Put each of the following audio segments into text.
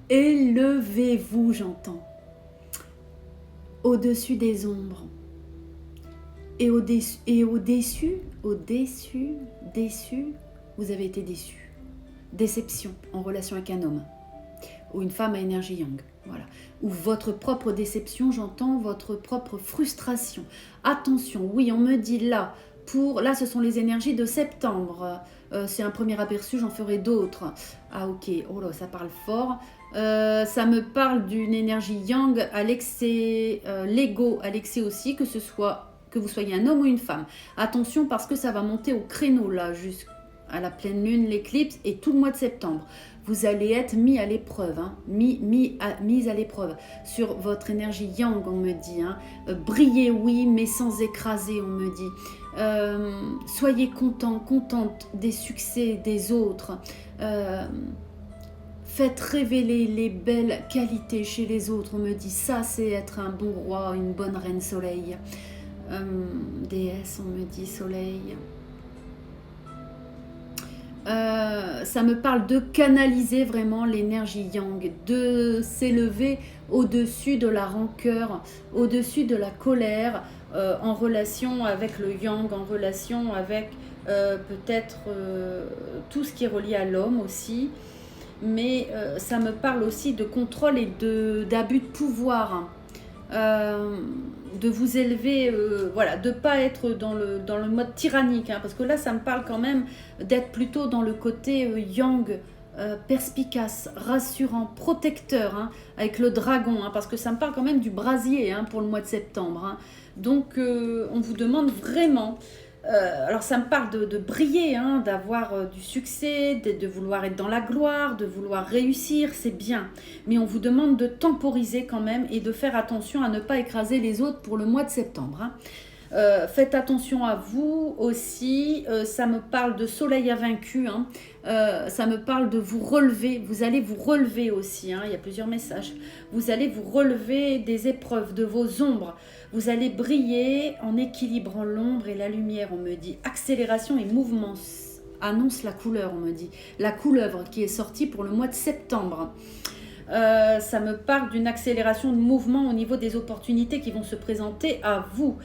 Élevez-vous, j'entends, au-dessus des ombres. Et au-dessus, vous avez été déçu. Déception en relation avec un homme ou une femme à énergie yang. Voilà. Ou votre propre déception, j'entends votre propre frustration. Attention, oui, on me dit là, là ce sont les énergies de septembre. C'est un premier aperçu, j'en ferai d'autres. Ah ok, oh là, ça parle fort. Ça me parle d'une énergie yang à l'excès, l'ego à l'excès aussi, que ce soit que vous soyez un homme ou une femme. Attention parce que ça va monter au créneau là, jusqu'à la pleine lune, l'éclipse et tout le mois de septembre. Vous allez être mis à l'épreuve, hein, mis à l'épreuve sur votre énergie yang, on me dit. Hein. Brillez, oui, mais sans écraser, on me dit. Soyez content, contente des succès des autres. Faites révéler les belles qualités chez les autres, on me dit. Ça, c'est être un bon roi, une bonne reine soleil. Déesse, on me dit soleil. Ça me parle de canaliser vraiment l'énergie yang, de s'élever au-dessus de la rancœur, au-dessus de la colère, en relation avec le yang, en relation avec peut-être tout ce qui est relié à l'homme aussi. Mais ça me parle aussi de contrôle et d'abus de pouvoir. De vous élever, voilà, de ne pas être dans le mode tyrannique, hein, parce que là, ça me parle quand même d'être plutôt dans le côté yang, perspicace, rassurant, protecteur, hein, avec le dragon, hein, parce que ça me parle quand même du brasier hein, pour le mois de septembre. Hein. Donc, on vous demande vraiment... alors ça me parle de briller, hein, d'avoir du succès, de vouloir être dans la gloire, de vouloir réussir, c'est bien. Mais on vous demande de temporiser quand même et de faire attention à ne pas écraser les autres pour le mois de septembre. Hein. Faites attention à vous aussi, ça me parle de soleil invaincu, hein. Ça me parle de vous relever, vous allez vous relever aussi, hein. Il y a plusieurs messages, vous allez vous relever des épreuves, de vos ombres, vous allez briller en équilibrant l'ombre et la lumière, on me dit, accélération et mouvement, annonce la couleur, on me dit, la couleuvre qui est sortie pour le mois de septembre. Ça me parle d'une accélération de mouvement au niveau des opportunités qui vont se présenter à vous.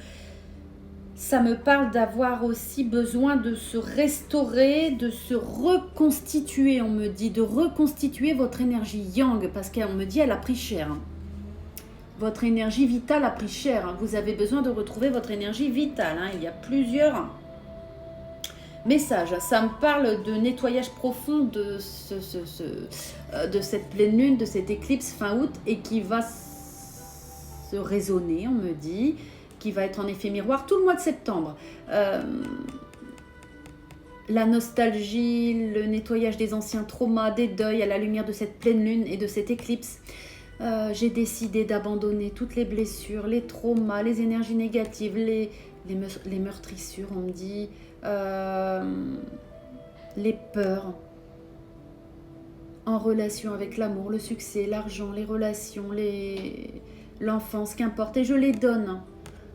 Ça me parle d'avoir aussi besoin de se restaurer, de se reconstituer, on me dit, de reconstituer votre énergie yang, parce qu'on me dit elle a pris cher. Hein. Votre énergie vitale a pris cher. Hein. Vous avez besoin de retrouver votre énergie vitale. Hein. Il y a plusieurs messages. Ça me parle de nettoyage profond de cette pleine lune, de cette éclipse fin août, et qui va se résonner, on me dit, qui va être en effet miroir tout le mois de septembre. La nostalgie, le nettoyage des anciens traumas, des deuils à la lumière de cette pleine lune et de cette éclipse. J'ai décidé d'abandonner toutes les blessures, les traumas, les énergies négatives, les meurtrissures, on me dit, les peurs en relation avec l'amour, le succès, l'argent, les relations, l'enfance, qu'importe, et je les donne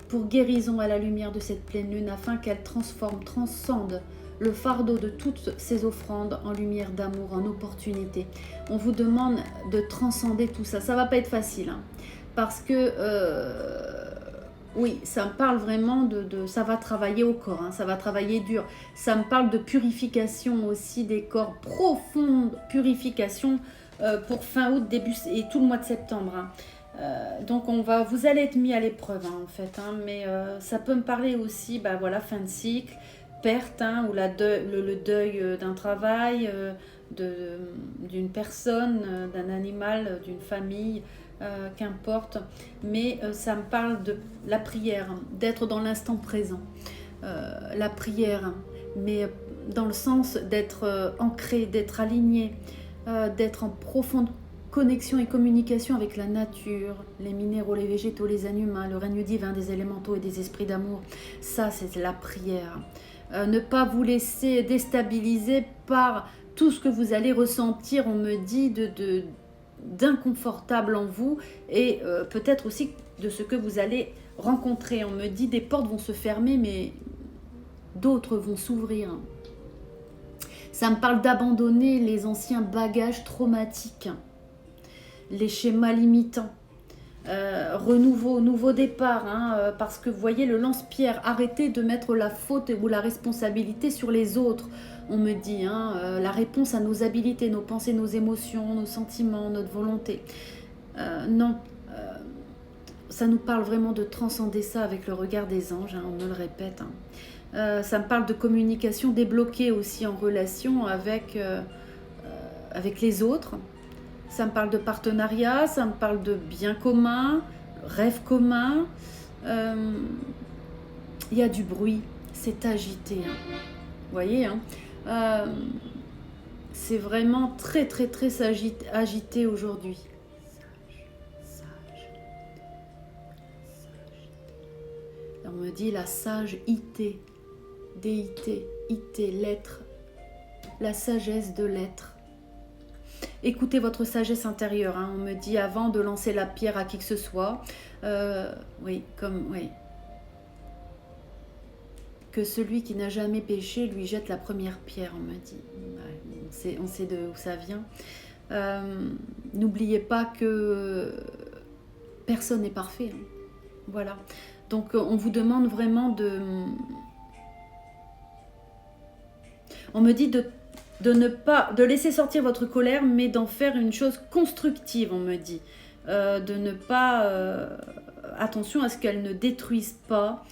pour guérison à la lumière de cette pleine lune afin qu'elle transcende le fardeau de toutes ces offrandes en lumière d'amour, en opportunité. On vous demande de transcender tout ça. Ça va pas être facile, hein, parce que oui, ça me parle vraiment ça va travailler au corps, hein, ça va travailler dur. Ça me parle de purification aussi des corps, profonde purification pour fin août, début et tout le mois de septembre. Hein. Donc vous allez être mis à l'épreuve hein, en fait, hein, mais ça peut me parler aussi, bah voilà, fin de cycle, perte, hein, ou le deuil d'un travail, d'une personne, d'un animal, d'une famille, qu'importe, mais ça me parle de la prière, hein, d'être dans l'instant présent, la prière, hein, mais dans le sens d'être ancré, d'être aligné, d'être en profonde connexion et communication avec la nature, les minéraux, les végétaux, les animaux, le règne divin des élémentaux et des esprits d'amour. Ça, c'est la prière. Ne pas vous laisser déstabiliser par tout ce que vous allez ressentir, on me dit, d'inconfortable en vous et peut-être aussi de ce que vous allez rencontrer. On me dit des portes vont se fermer, mais d'autres vont s'ouvrir. Ça me parle d'abandonner les anciens bagages traumatiques. les schémas limitants. Renouveau, nouveau départ, hein, parce que vous voyez le lance-pierre, arrêtez de mettre la faute ou la responsabilité sur les autres, on me dit, hein, la réponse à nos habilités, nos pensées, nos émotions, nos sentiments, notre volonté. Non, ça nous parle vraiment de transcender ça avec le regard des anges, hein, on me le répète. Hein. Ça me parle de communication débloquée aussi en relation avec les autres. Ça me parle de partenariat, ça me parle de bien commun, rêve commun. Il y a du bruit, c'est agité. Hein. Vous voyez, hein, c'est vraiment très très très agité aujourd'hui. Sage. On me dit la sage IT, DIT, IT, l'être, la sagesse de l'être. Écoutez votre sagesse intérieure, hein. On me dit avant de lancer la pierre à qui que ce soit, oui. Que celui qui n'a jamais péché lui jette la première pierre, on me dit. Ouais, on sait d'où ça vient. N'oubliez pas que personne n'est parfait. Hein. Voilà. Donc on vous demande vraiment de... On me dit de laisser sortir votre colère, mais d'en faire une chose constructive, on me dit. De ne pas... attention à ce qu'elle ne détruise pas.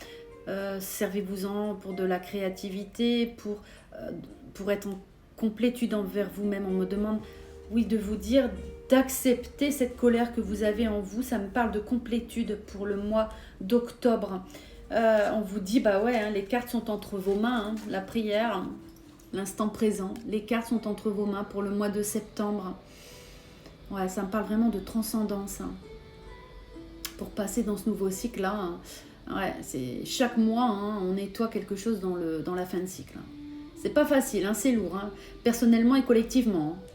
Servez-vous-en pour de la créativité, pour être en complétude envers vous-même. On me demande, oui, de vous dire d'accepter cette colère que vous avez en vous. Ça me parle de complétude pour le mois d'octobre. On vous dit, bah ouais, hein, les cartes sont entre vos mains, hein, la prière... L'instant présent, les cartes sont entre vos mains pour le mois de septembre. Ouais, ça me parle vraiment de transcendance. Hein. Pour passer dans ce nouveau cycle-là, hein. Ouais, c'est chaque mois, hein, on nettoie quelque chose dans la fin de cycle. Hein. C'est pas facile, hein, c'est lourd, hein, personnellement et collectivement. Hein.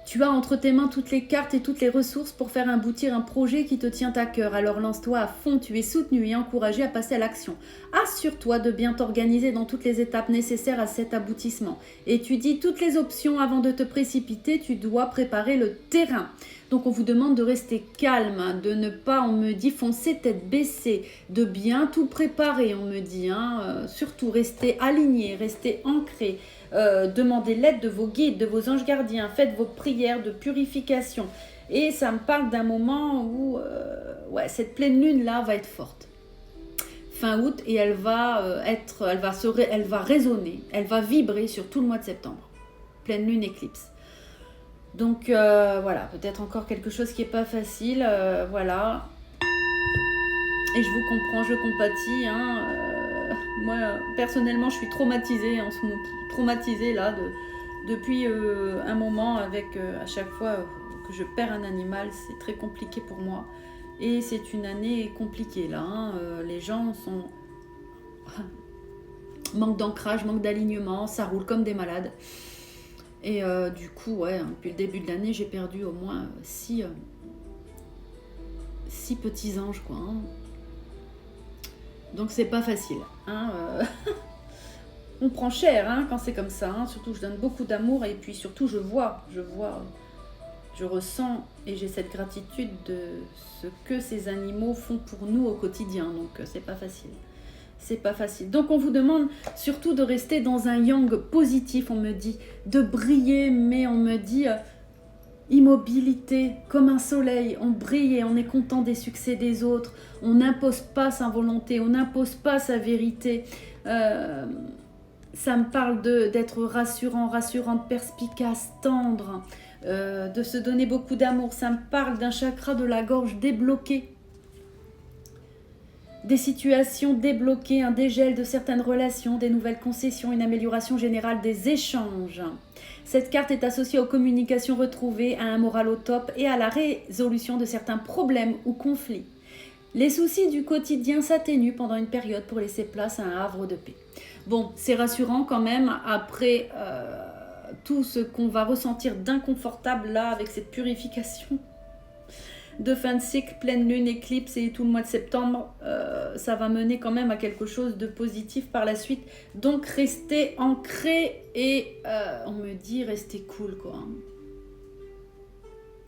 Tu as entre tes mains toutes les cartes et toutes les ressources pour faire aboutir un projet qui te tient à cœur. Alors lance-toi à fond, tu es soutenu et encouragé à passer à l'action. Assure-toi de bien t'organiser dans toutes les étapes nécessaires à cet aboutissement. Étudie toutes les options avant de te précipiter, tu dois préparer le terrain. Donc on vous demande de rester calme, de ne pas, on me dit, foncer tête baissée, de bien tout préparer, on me dit. Hein, surtout rester aligné, rester ancré. Demandez l'aide de vos guides, de vos anges gardiens, faites vos prières de purification. Et ça me parle d'un moment où cette pleine lune là va être forte. Fin août, et elle va résonner, elle va vibrer sur tout le mois de septembre. Pleine lune éclipse. Donc voilà, peut-être encore quelque chose qui n'est pas facile, voilà. Et je vous comprends, je compatis, hein. Moi, personnellement, je suis traumatisée en ce moment, traumatisée là, depuis un moment avec, à chaque fois que je perds un animal, c'est très compliqué pour moi. Et c'est une année compliquée là, hein. Les gens sont... manque d'ancrage, manque d'alignement, ça roule comme des malades. Et du coup, ouais, depuis le début de l'année, j'ai perdu au moins 6 petits anges, quoi. Hein. Donc c'est pas facile. Hein, on prend cher hein, quand c'est comme ça. Hein. Surtout, je donne beaucoup d'amour et puis surtout, je ressens et j'ai cette gratitude de ce que ces animaux font pour nous au quotidien. Donc c'est pas facile. C'est pas facile. Donc on vous demande surtout de rester dans un yang positif, on me dit, de briller, mais on me dit immobilité, comme un soleil, on brille et on est content des succès des autres, on n'impose pas sa volonté, on n'impose pas sa vérité. Ça me parle d'être rassurant, rassurante, perspicace, tendre, de se donner beaucoup d'amour. Ça me parle d'un chakra de la gorge débloqué. Des situations débloquées, un dégel de certaines relations, des nouvelles concessions, une amélioration générale des échanges. Cette carte est associée aux communications retrouvées, à un moral au top et à la résolution de certains problèmes ou conflits. Les soucis du quotidien s'atténuent pendant une période pour laisser place à un havre de paix. Bon, c'est rassurant quand même après tout ce qu'on va ressentir d'inconfortable là avec cette purification de fin de cycle, pleine lune, éclipse et tout le mois de septembre, ça va mener quand même à quelque chose de positif par la suite. Donc restez ancré et on me dit restez cool quoi.